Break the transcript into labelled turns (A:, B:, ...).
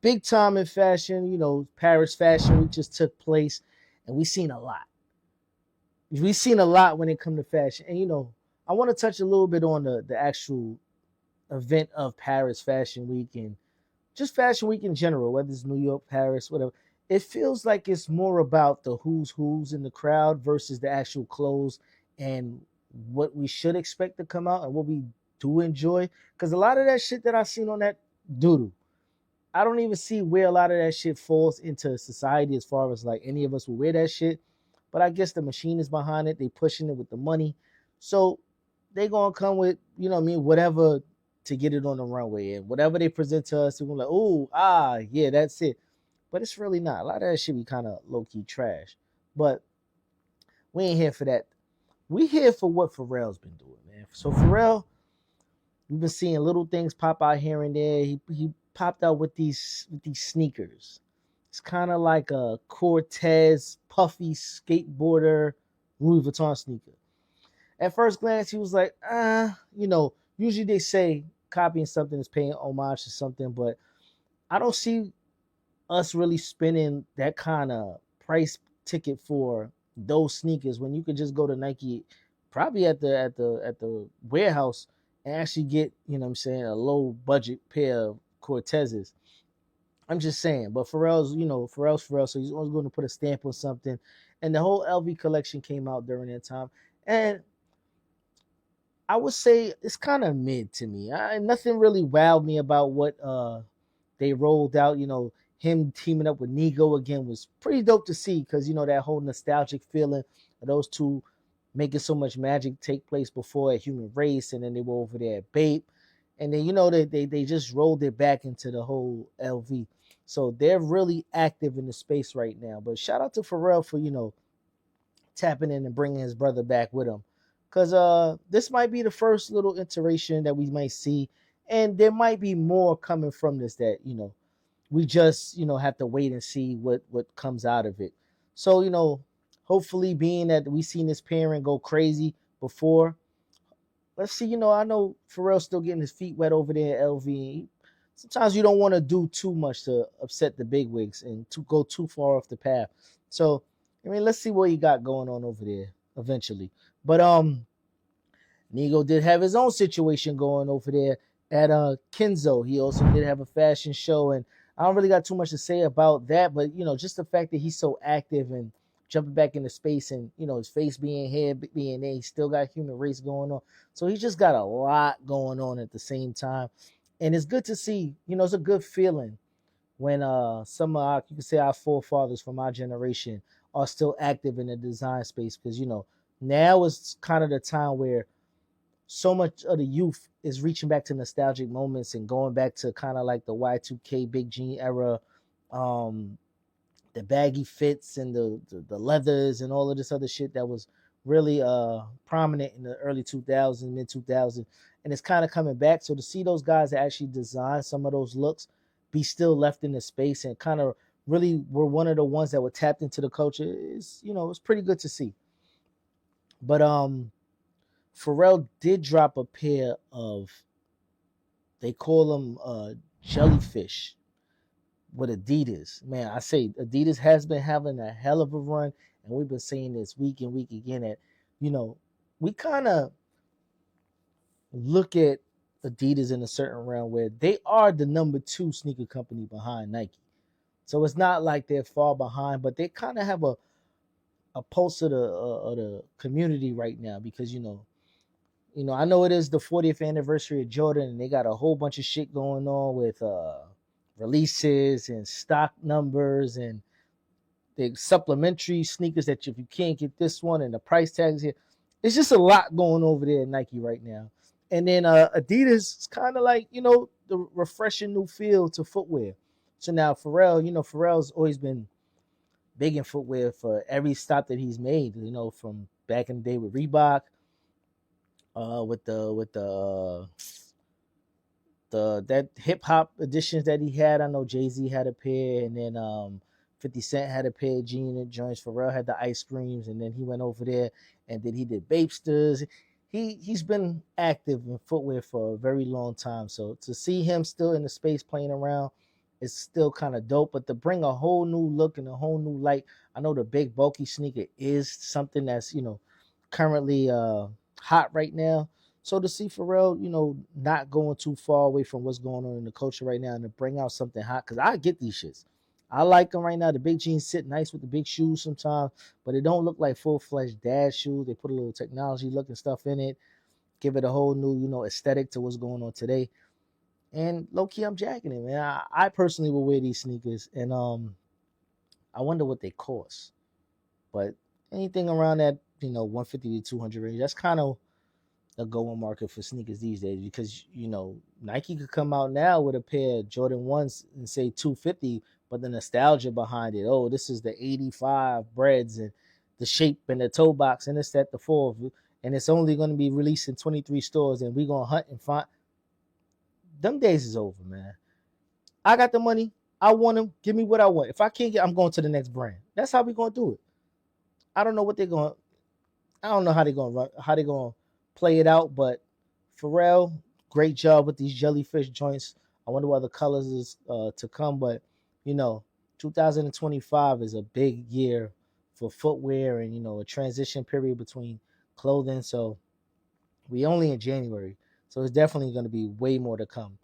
A: big time in fashion. Paris Fashion Week just took place, and we seen a lot. We've seen a lot when it comes to fashion, and I want to touch a little bit on the actual event of Paris Fashion Week and just Fashion Week in general, whether it's New York, Paris, whatever. It feels like it's more about the who's in the crowd versus the actual clothes and what we should expect to come out and what we do enjoy. Because a lot of that shit that I seen on that doodle, I don't even see where a lot of that shit falls into society as far as like any of us will wear that shit. But I guess the machine is behind it. They pushing it with the money. So they gonna come with, what I mean, whatever to get it on the runway. And whatever they present to us, we're gonna like, oh, yeah, that's it. But it's really not. A lot of that shit be kind of low-key trash. But we ain't here for that. We here for what Pharrell's been doing, man. So Pharrell, we've been seeing little things pop out here and there. He popped out with these sneakers. It's kind of like a Cortez puffy skateboarder Louis Vuitton sneaker. At first glance, he was like, usually they say copying something is paying homage to something, but I don't see us really spending that kind of price ticket for those sneakers when you could just go to Nike, probably at the warehouse and actually get, what I'm saying, a low budget pair of Cortezes. I'm just saying, but Pharrell's Pharrell, so he's always going to put a stamp on something. And the whole LV collection came out during that time. And I would say it's kind of mid to me. Nothing really wowed me about what they rolled out. Him teaming up with Nigo again was pretty dope to see because that whole nostalgic feeling of those two making so much magic take place before a human race, and then they were over there at Bape, and then they just rolled it back into the whole LV. So they're really active in the space right now. But shout out to Pharrell for tapping in and bringing his brother back with him, because this might be the first little iteration that we might see, and there might be more coming from this that we just have to wait and see what comes out of it. So hopefully, being that we seen this pairing go crazy before, let's see. I know Pharrell's still getting his feet wet over there at LV. Sometimes you don't want to do too much to upset the big wigs and to go too far off the path. So I mean, let's see what he got going on over there eventually. But Nigo did have his own situation going over there at Kenzo. He also did have a fashion show, and I don't really got too much to say about that. But just the fact that he's so active and jumping back into space, and his face being here, being there, he still got human race going on. So he just got a lot going on at the same time, and it's good to see. It's a good feeling when some of our, you can say, our forefathers from our generation are still active in the design space, because now is kind of the time where so much of the youth is reaching back to nostalgic moments and going back to kind of like the Y2K big jean era, um, the baggy fits and the leathers and all of this other shit that was really prominent in the early 2000s, mid 2000s, and it's kind of coming back. So to see those guys that actually design some of those looks be still left in the space and kind of really were one of the ones that were tapped into the culture is, it's pretty good to see. But Pharrell did drop a pair of, they call them Jellyfish with Adidas. Man, I say Adidas has been having a hell of a run, and we've been saying this week and week again that, we kind of look at Adidas in a certain realm where they are the number two sneaker company behind Nike. So it's not like they're far behind, but they kind of have a pulse of the community right now, because I know it is the 40th anniversary of Jordan, and they got a whole bunch of shit going on with releases and stock numbers and the supplementary sneakers that if you can't get this one and the price tags here, it's just a lot going over there at Nike right now. And then Adidas is kind of like the refreshing new feel to footwear. So now Pharrell, Pharrell's always been big in footwear for every stop that he's made. From back in the day with Reebok, with the that hip hop editions that he had. I know Jay-Z had a pair, and then 50 Cent had a pair of jean joints. Pharrell had the ice creams, and then he went over there and then he did Bapesters. He's been active in footwear for a very long time. So to see him still in the space playing around, is still kind of dope. But to bring a whole new look and a whole new light, I know the big bulky sneaker is something that's, currently hot right now. So to see Pharrell, not going too far away from what's going on in the culture right now and to bring out something hot, because I get these shits. I like them right now. The big jeans sit nice with the big shoes sometimes, but it don't look like full-fledged dad shoes. They put a little technology looking stuff in it, give it a whole new, aesthetic to what's going on today. And low key, I'm jacking it, man. I personally will wear these sneakers, and I wonder what they cost. But anything around that, 150 to 200 range, that's kind of a going market for sneakers these days, because Nike could come out now with a pair of Jordan 1s and say 250, but the nostalgia behind it, oh, this is the 85 breads and the shape and the toe box and it's at the fourth, and it's only going to be released in 23 stores, and we're going to hunt and find. Them days is over, man. I got the money, I want them, give me what I want. If I can't get, I'm going to the next brand. That's how we going to do it. I don't know what they're going. I don't know how they're going to run, how they're going to play it out, but Pharrell, great job with these jellyfish joints. I wonder what the colors is to come, but 2025 is a big year for footwear, and a transition period between clothing. So we only in January, so it's definitely going to be way more to come.